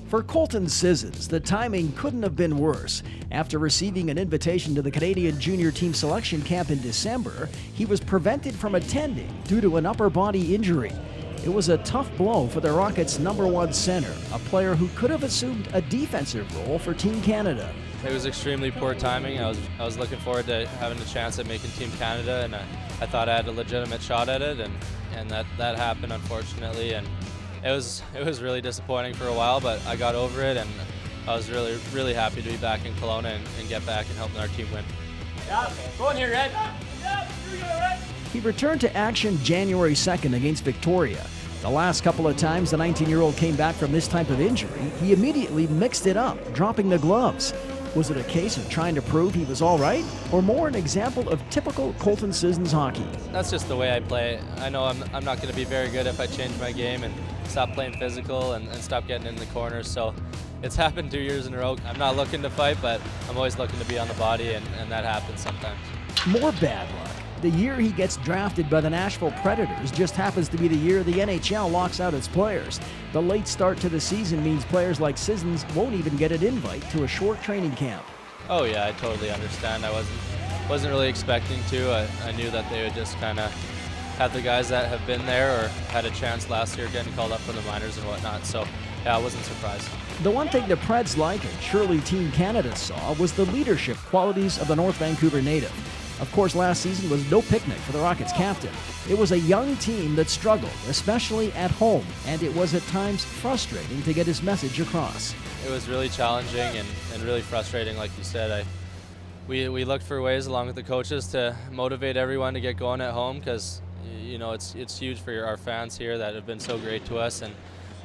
For Colton Sissons, the timing couldn't have been worse. After receiving an invitation to the Canadian junior team selection camp in December, he was prevented from attending due to an upper body injury. It was a tough blow for the Rockets' #1 center, a player who could have assumed a defensive role for Team Canada. It was extremely poor timing. I was looking forward to having a chance at making Team Canada, and I thought I had a legitimate shot at it, and that happened, unfortunately. And it was really disappointing for a while, but I got over it, and I was really happy to be back in Kelowna and get back and helping our team win. Yeah, go in here, Red. Yeah, here we go, Red. He returned to action January 2nd against Victoria. The last couple of times the 19-year-old came back from this type of injury, he immediately mixed it up, dropping the gloves. Was it a case of trying to prove he was all right, or more an example of typical Colton Sissons hockey? That's just the way I play. I know I'm not going to be very good if I change my game and stop playing physical and stop getting in the corners. So it's happened 2 years in a row. I'm not looking to fight, but I'm always looking to be on the body, and that happens sometimes. More bad luck. The year he gets drafted by the Nashville Predators just happens to be the year the NHL locks out its players. The late start to the season means players like Sissons won't even get an invite to a short training camp. Oh yeah, I totally understand. I wasn't really expecting to. I knew that they would just kind of have the guys that have been there or had a chance last year getting called up from the minors and whatnot. So yeah, I wasn't surprised. The one thing the Preds like, and surely Team Canada saw, was the leadership qualities of the North Vancouver native. Of course, last season was no picnic for the Rockets captain. It was a young team that struggled, especially at home, and it was at times frustrating to get his message across. It was really challenging and really frustrating, like you said. We looked for ways, along with the coaches, to motivate everyone to get going at home, because it's huge for our fans here that have been so great to us, and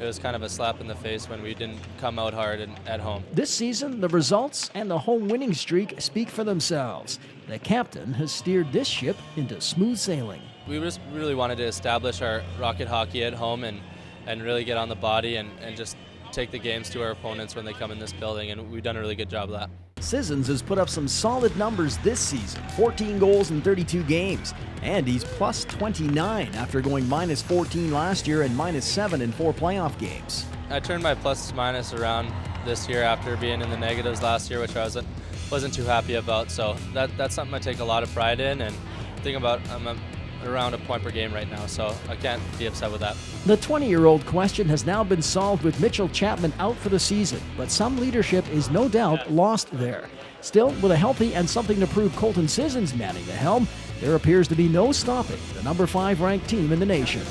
it was kind of a slap in the face when we didn't come out hard at home. This season, the results and the home winning streak speak for themselves. The captain has steered this ship into smooth sailing. We just really wanted to establish our Rocket hockey at home and really get on the body and just take the games to our opponents when they come in this building, and we've done a really good job of that. Sissons has put up some solid numbers this season, 14 goals in 32 games, and he's plus 29 after going minus 14 last year and minus 7 in 4 playoff games. I turned my plus minus around this year after being in the negatives last year, which I wasn't too happy about, so that's something I take a lot of pride in, and think about I'm around a point per game right now, so I can't be upset with that. The 20-year-old question has now been solved with Mitchell Chapman out for the season, but some leadership is no doubt lost there. Still, with a healthy and something to prove Colton Sissons manning the helm, there appears to be no stopping the #5 ranked team in the nation.